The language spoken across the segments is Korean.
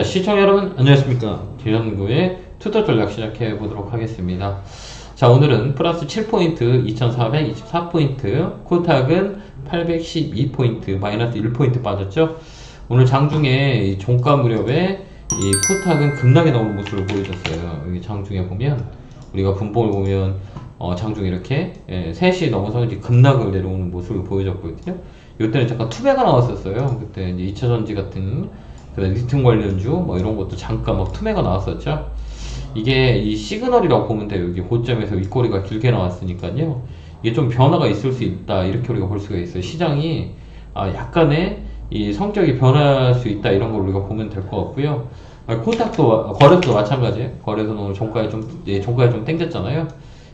시청자 여러분 안녕하십니까. 기현구의 투자 전략 시작해 보도록 하겠습니다. 자, 오늘은 플러스 7포인트 2424포인트, 코스닥은 812포인트 마이너스 1포인트 빠졌죠. 오늘 장중에 이 종가 무렵에 이 코스닥은 급락에 나오는 모습을 보여줬어요. 여기 장중에 보면 우리가 분봉을 보면 장중에 이렇게 3시 넘어서 이제 급락을 내려오는 모습을 보여줬거든요. 이때는 잠깐 투매가 나왔었어요. 그때 이제 2차전지 같은 리튬 관련주 뭐 이런 것도 잠깐 막 투매가 나왔었죠. 이게 이 시그널이라고 보면 돼요. 여기 고점에서 윗꼬리가 길게 나왔으니까요. 이게 좀 변화가 있을 수 있다, 이렇게 우리가 볼 수가 있어요. 시장이 약간의 이 성격이 변할 수 있다, 이런 걸 우리가 보면 될 것 같고요. 코스닥도 거래소도 마찬가지예요. 거래소는 오늘 종가에 좀 땡겼잖아요.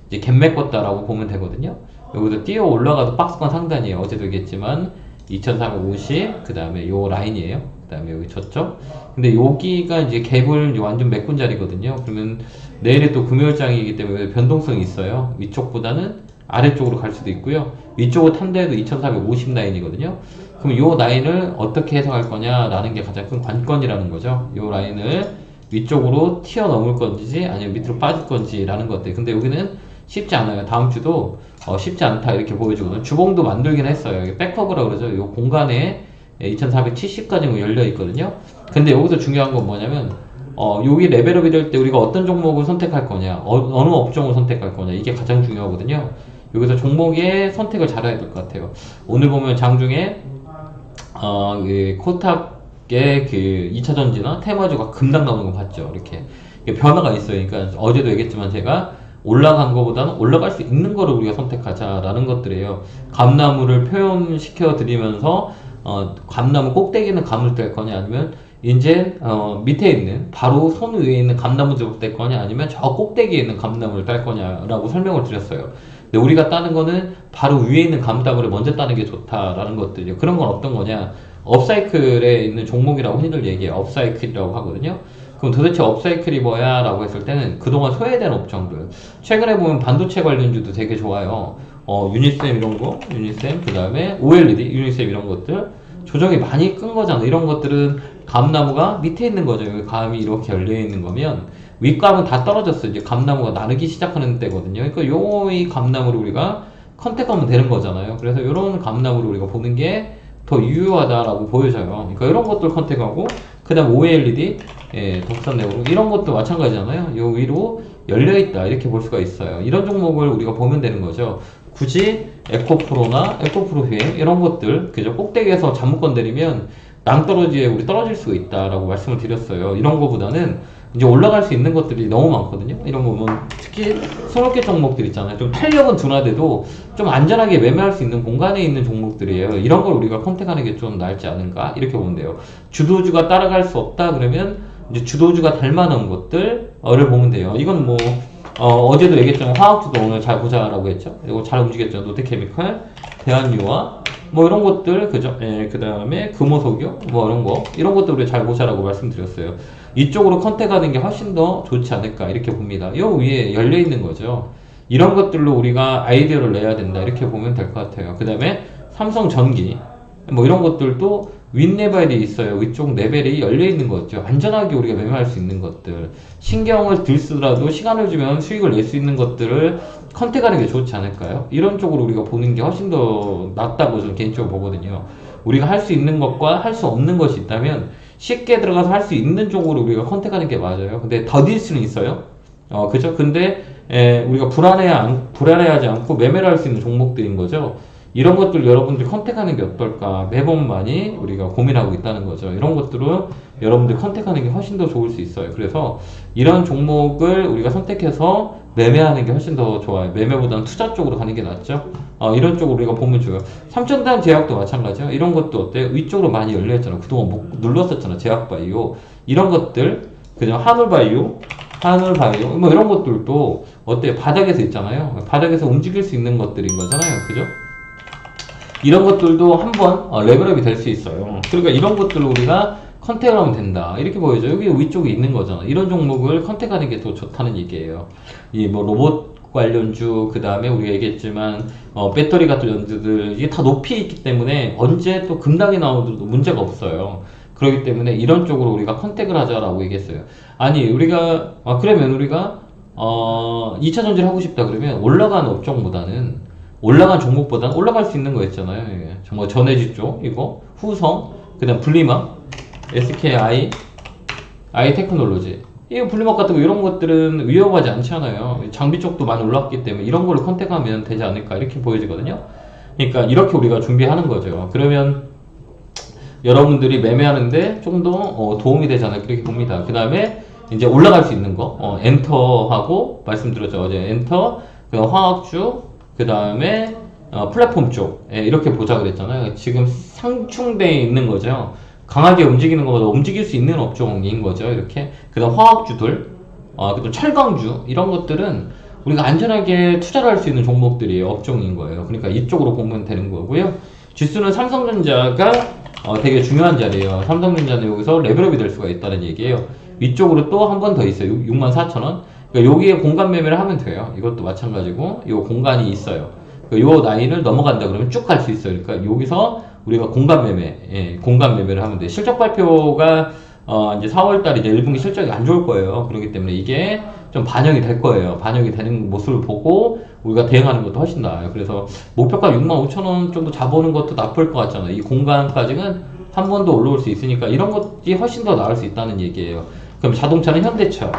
이제 갭 메꿨다라고 보면 되거든요. 여기서 뛰어 올라가도 박스권 상단이에요. 어제도 얘기했지만 2450, 그 다음에 요 라인이에요. 그 다음에 여기 저쪽. 근데 여기가 이제 갭을 완전 메꾼 자리거든요. 그러면 내일이 또 금요일장이기 때문에 변동성이 있어요. 위쪽보다는 아래쪽으로 갈 수도 있고요. 위쪽을 탄 데도 2450 라인이거든요. 그럼 요 라인을 어떻게 해석할 거냐라는 게 가장 큰 관건이라는 거죠. 요 라인을 위쪽으로 튀어넘을 건지 아니면 밑으로 빠질 건지라는 것들. 근데 여기는 쉽지 않아요. 다음 주도 쉽지 않다, 이렇게 보여주거든요. 주봉도 만들긴 했어요. 이게 백커브라 그러죠. 이 공간에 2470까지 열려 있거든요. 근데 여기서 중요한 건 뭐냐면 여기 레벨업이 될 때 우리가 어떤 종목을 선택할 거냐, 어느 업종을 선택할 거냐, 이게 가장 중요하거든요. 여기서 종목의 선택을 잘해야 될 것 같아요. 오늘 보면 장중에 코스닥의 그 2차전지나 테마주가 급락 나오는 거 봤죠. 이렇게 변화가 있어요. 그러니까 어제도 얘기했지만 제가 올라간 것보다는 올라갈 수 있는 거를 우리가 선택하자라는 것들이에요. 감나무를 표현시켜 드리면서 감나무 꼭대기는 감을 뗄 거냐, 아니면 이제 밑에 있는 바로 손 위에 있는 감나무를 뗄 거냐, 아니면 저 꼭대기에 있는 감나무를 딸 거냐라고 설명을 드렸어요. 근데 우리가 따는 거는 바로 위에 있는 감나무를 먼저 따는 게 좋다라는 것들이요. 그런 건 어떤 거냐, 업사이클에 있는 종목이라고 흔히들 얘기해요. 업사이클이라고 하거든요. 그럼 도대체 업사이클이 뭐야? 라고 했을 때는 그동안 소외된 업종들, 최근에 보면 반도체 관련주도 되게 좋아요. 유니셈 이런 거, 유니셈, 그 다음에 OLED, 유니셈 이런 것들 조정이 많이 끈 거잖아. 이런 것들은 감나무가 밑에 있는 거죠. 여기 감이 이렇게 열려 있는 거면 윗감은 다 떨어졌어. 이제 감나무가 나르기 시작하는 때거든요. 그러니까 이 감나무를 우리가 컨택하면 되는 거잖아요. 그래서 이런 감나무를 우리가 보는 게 더 유효하다라고 보여져요. 그러니까 이런 것들 컨택하고, 그 다음 OLED, 덕선 내부로 이런 것도 마찬가지잖아요. 요 위로 열려있다, 이렇게 볼 수가 있어요. 이런 종목을 우리가 보면 되는 거죠. 굳이 에코프로나 에코프로휘 이런 것들, 그죠? 꼭대기에서 잘못 건드리면 낭떠러지에 우리 떨어질 수가 있다라고 말씀을 드렸어요. 이런 거보다는 이제 올라갈 수 있는 것들이 너무 많거든요. 이런 거 보면 특히 손업계 종목들 있잖아요. 좀 탄력은 둔화돼도 좀 안전하게 매매할 수 있는 공간에 있는 종목들이에요. 이런 걸 우리가 컨택하는 게 좀 낫지 않은가, 이렇게 보면 돼요. 주도주가 따라갈 수 없다 그러면 이제 주도주가 될 만한 것들을 보면 돼요. 이건 뭐 어제도 얘기했지만 화학주도 오늘 잘 보자라고 했죠. 이거 잘 움직였죠. 롯데케미칼, 대한유화 뭐 이런 것들, 그죠? 그 다음에 금호석유 뭐 이런 것들 우리 잘 보자라고 말씀드렸어요. 이쪽으로 컨택하는 게 훨씬 더 좋지 않을까, 이렇게 봅니다. 이 위에 열려 있는 거죠. 이런 것들로 우리가 아이디어를 내야 된다, 이렇게 보면 될 것 같아요. 그 다음에 삼성전기 뭐 이런 것들도 윗레벨이 있어요. 위쪽 레벨이 열려 있는 거죠. 안전하게 우리가 매매할 수 있는 것들, 신경을 들쓰더라도 시간을 주면 수익을 낼 수 있는 것들을 컨택하는 게 좋지 않을까요? 이런 쪽으로 우리가 보는 게 훨씬 더 낫다고 저는 개인적으로 보거든요. 우리가 할 수 있는 것과 할 수 없는 것이 있다면 쉽게 들어가서 할 수 있는 쪽으로 우리가 컨택하는 게 맞아요. 근데 더딜 수는 있어요. 그죠? 근데 우리가 불안해하지 않고 매매를 할 수 있는 종목들인 거죠. 이런 것들 여러분들이 컨택하는 게 어떨까, 매번 많이 우리가 고민하고 있다는 거죠. 이런 것들은 여러분들이 컨택하는 게 훨씬 더 좋을 수 있어요. 그래서 이런 종목을 우리가 선택해서 매매하는 게 훨씬 더 좋아요. 매매보다는 투자 쪽으로 가는 게 낫죠. 이런 쪽으로 우리가 보면 좋아요. 삼천단 제약도 마찬가지요. 이런 것도 어때요? 위쪽으로 많이 열려있잖아. 그동안 못 눌렀었잖아. 제약바이오 이런 것들, 그죠? 한울바이오 뭐 이런 것들도 어때요? 바닥에서 있잖아요. 바닥에서 움직일 수 있는 것들인 거잖아요. 그죠? 이런 것들도 한번 레벨업이 될 수 있어요. 그러니까 이런 것들을 우리가 컨택을 하면 된다, 이렇게 보여져. 여기 위쪽에 있는 거잖아. 이런 종목을 컨택하는 게 더 좋다는 얘기예요. 이 뭐 로봇 관련주, 그 다음에 우리가 얘기했지만 배터리 같은 연주들, 이게 다 높이 있기 때문에 언제 또 급락이 나오도 문제가 없어요. 그렇기 때문에 이런 쪽으로 우리가 컨택을 하자라고 얘기했어요. 아니 우리가 그러면 우리가 2차 전지를 하고 싶다 그러면 올라간 업종보다는 올라간 종목보다는 올라갈 수 있는 거 있잖아요. 예. 정말 전해지 쪽 이거 후성 그다음 분리막 SKI 아이테크놀로지 이 분리막 같은 거 이런 것들은 위험하지 않잖아요. 장비 쪽도 많이 올랐기 때문에 이런 거를 컨택하면 되지 않을까 이렇게 보여지거든요. 그러니까 이렇게 우리가 준비하는 거죠. 그러면 여러분들이 매매하는데 좀 더 도움이 되지 않을까 이렇게 봅니다. 그 다음에 이제 올라갈 수 있는 거 엔터하고 말씀드렸죠. 어제 엔터 그다음 화학주 그 다음에 플랫폼 쪽 이렇게 보자 그랬잖아요. 지금 상충되어 있는 거죠. 강하게 움직이는 것보다 움직일 수 있는 업종인 거죠. 이렇게 그 다음 화학주들 그다음 철강주 이런 것들은 우리가 안전하게 투자를 할 수 있는 종목들이에요. 업종인 거예요. 그러니까 이쪽으로 보면 되는 거고요. 지수는 삼성전자가 되게 중요한 자리예요. 삼성전자는 여기서 레벨업이 될 수가 있다는 얘기예요. 위쪽으로 또 한 번 더 있어요. 64,000원. 그러니까 여기에 공간 매매를 하면 돼요. 이것도 마찬가지고 이 공간이 있어요. 이 라인을 넘어간다 그러면 쭉 갈 수 있어요. 그러니까 여기서 우리가 공간 매매, 공간 매매를 하면 돼. 실적 발표가 이제 4월달 이제 1분기 실적이 안 좋을 거예요. 그렇기 때문에 이게 좀 반영이 될 거예요. 반영이 되는 모습을 보고 우리가 대응하는 것도 훨씬 나아요. 그래서 목표가 65,000원 정도 잡아오는 것도 나쁠 것 같잖아요. 이 공간까지는 한 번 더 올라올 수 있으니까 이런 것이 훨씬 더 나을 수 있다는 얘기예요. 그럼 자동차는 현대차.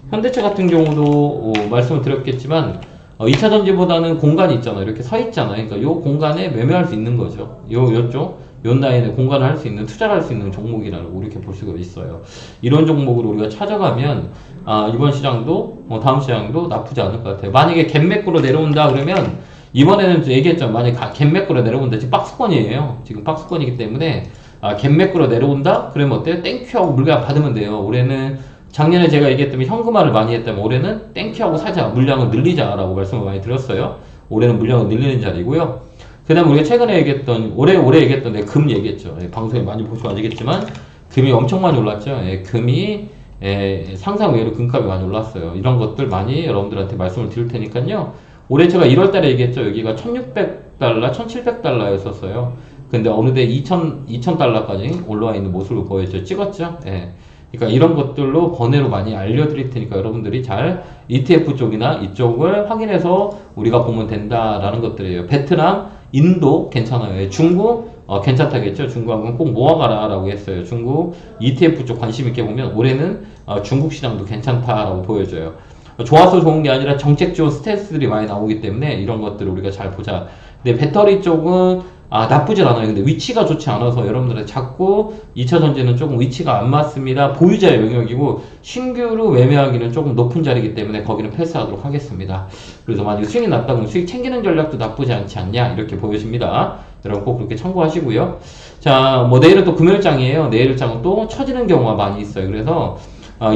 현대차 같은 경우도 말씀을 드렸겠지만 2차 전지보다는 공간이 있잖아요. 이렇게 서 있잖아요. 그러니까 이 공간에 매매할 수 있는 거죠. 요쪽 요 라인에 공간을 할 수 있는 투자를 할 수 있는 종목이라고 이렇게 볼 수가 있어요. 이런 종목으로 우리가 찾아가면 이번 시장도 다음 시장도 나쁘지 않을 것 같아요. 만약에 갭매크로 내려온다 그러면 이번에는 얘기했죠. 만약에 갭매크로 내려온다. 지금 박스권이에요. 지금 박스권이기 때문에 갭매크로 내려온다? 그러면 어때요? 땡큐하고 물량 받으면 돼요. 올해는 작년에 제가 얘기했다면 현금화를 많이 했다면 올해는 땡큐하고 사자, 물량을 늘리자라고 말씀을 많이 드렸어요. 올해는 물량을 늘리는 자리고요. 그 다음에 우리가 최근에 얘기했던, 올해 얘기했던 금 얘기했죠. 방송에 많이 보시면 아시겠지만, 금이 엄청 많이 올랐죠. 금이 상상 외로 금값이 많이 올랐어요. 이런 것들 많이 여러분들한테 말씀을 드릴 테니까요. 올해 제가 1월달에 얘기했죠. 여기가 1600달러, 1700달러였었어요. 근데 어느새 2000달러까지 올라와 있는 모습을 보여줘 찍었죠. 그러니까 이런 것들로 번외로 많이 알려드릴 테니까 여러분들이 잘 ETF 쪽이나 이쪽을 확인해서 우리가 보면 된다라는 것들이에요. 베트남, 인도 괜찮아요. 중국 괜찮다겠죠. 중국하고는 꼭 모아가라 라고 했어요. 중국 ETF 쪽 관심 있게 보면 올해는 중국 시장도 괜찮다라고 보여져요. 좋아서 좋은 게 아니라 정책적 스탠스들이 많이 나오기 때문에 이런 것들을 우리가 잘 보자. 근데 배터리 쪽은 나쁘진 않아요. 근데 위치가 좋지 않아서 여러분들은 자꾸 2차 전지는 조금 위치가 안 맞습니다. 보유자의 영역이고 신규로 매매하기는 조금 높은 자리이기 때문에 거기는 패스하도록 하겠습니다. 그래서 만약에 수익이 낮다 그러면 수익 챙기는 전략도 나쁘지 않지 않냐 이렇게 보여집니다. 여러분 꼭 그렇게 참고하시고요. 자, 뭐 내일은 또 금요일장이에요. 내일장은 또 처지는 경우가 많이 있어요. 그래서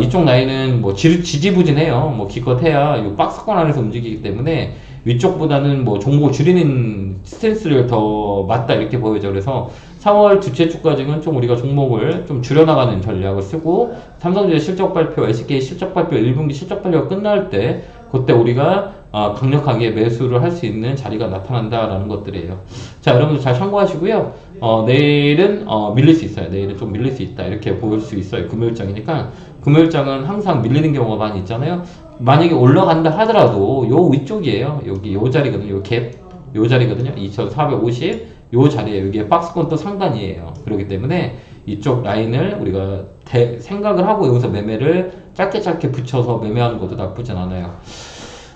이쪽 라인은 뭐 지지부진해요. 뭐 기껏해야 이 박스권 안에서 움직이기 때문에 위쪽보다는 뭐 종목을 줄이는 스탠스를 더 맞다 이렇게 보여져. 그래서 4월 두째 주까지는 좀 우리가 종목을 좀 줄여나가는 전략을 쓰고 삼성전자 실적 발표, SK 실적 발표, 1분기 실적 발표가 끝날 때 그때 우리가 강력하게 매수를 할 수 있는 자리가 나타난다라는 것들이에요. 자, 여러분들 잘 참고하시고요. 내일은 밀릴 수 있어요. 내일은 좀 밀릴 수 있다 이렇게 보일 수 있어요. 금요일장이니까 금요일장은 항상 밀리는 경우가 많이 있잖아요. 만약에 올라간다 하더라도 요 위쪽이에요. 여기 요 자리거든요. 요 갭, 요 자리거든요. 2450, 요 자리에 여기에 박스권 또 상단이에요. 그렇기 때문에 이쪽 라인을 우리가 생각을 하고 여기서 매매를 짧게 붙여서 매매하는 것도 나쁘진 않아요.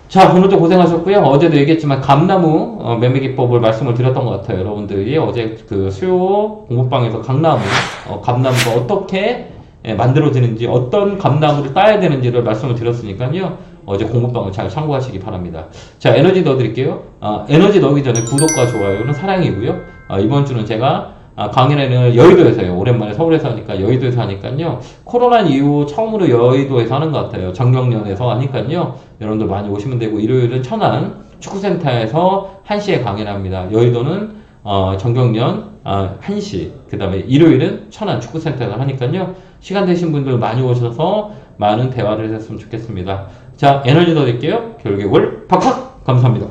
자, 오늘도 고생하셨고요. 어제도 얘기했지만 감나무 매매 기법을 말씀을 드렸던 것 같아요. 여러분들이 어제 그 수요 공부방에서 감나무가 어떻게 만들어지는지 어떤 감나무를 따야 되는지를 말씀을 드렸으니까요. 어제 공부방을 잘 참고하시기 바랍니다. 자, 에너지 넣어드릴게요. 에너지 넣기 전에 구독과 좋아요는 사랑이고요. 이번 주는 제가 강연에는 여의도에서요. 오랜만에 서울에서 하니까 여의도에서 하니까요. 코로나 이후 처음으로 여의도에서 하는 것 같아요. 정경련에서 하니까요. 여러분들 많이 오시면 되고 일요일은 천안 축구센터에서 1시에 강연합니다. 여의도는 정경련 1시 그 다음에 일요일은 천안 축구센터에서 하니까요. 시간 되신 분들 많이 오셔서 많은 대화를 했으면 좋겠습니다. 자, 에너지 더 드릴게요. 결국을 팍팍 감사합니다.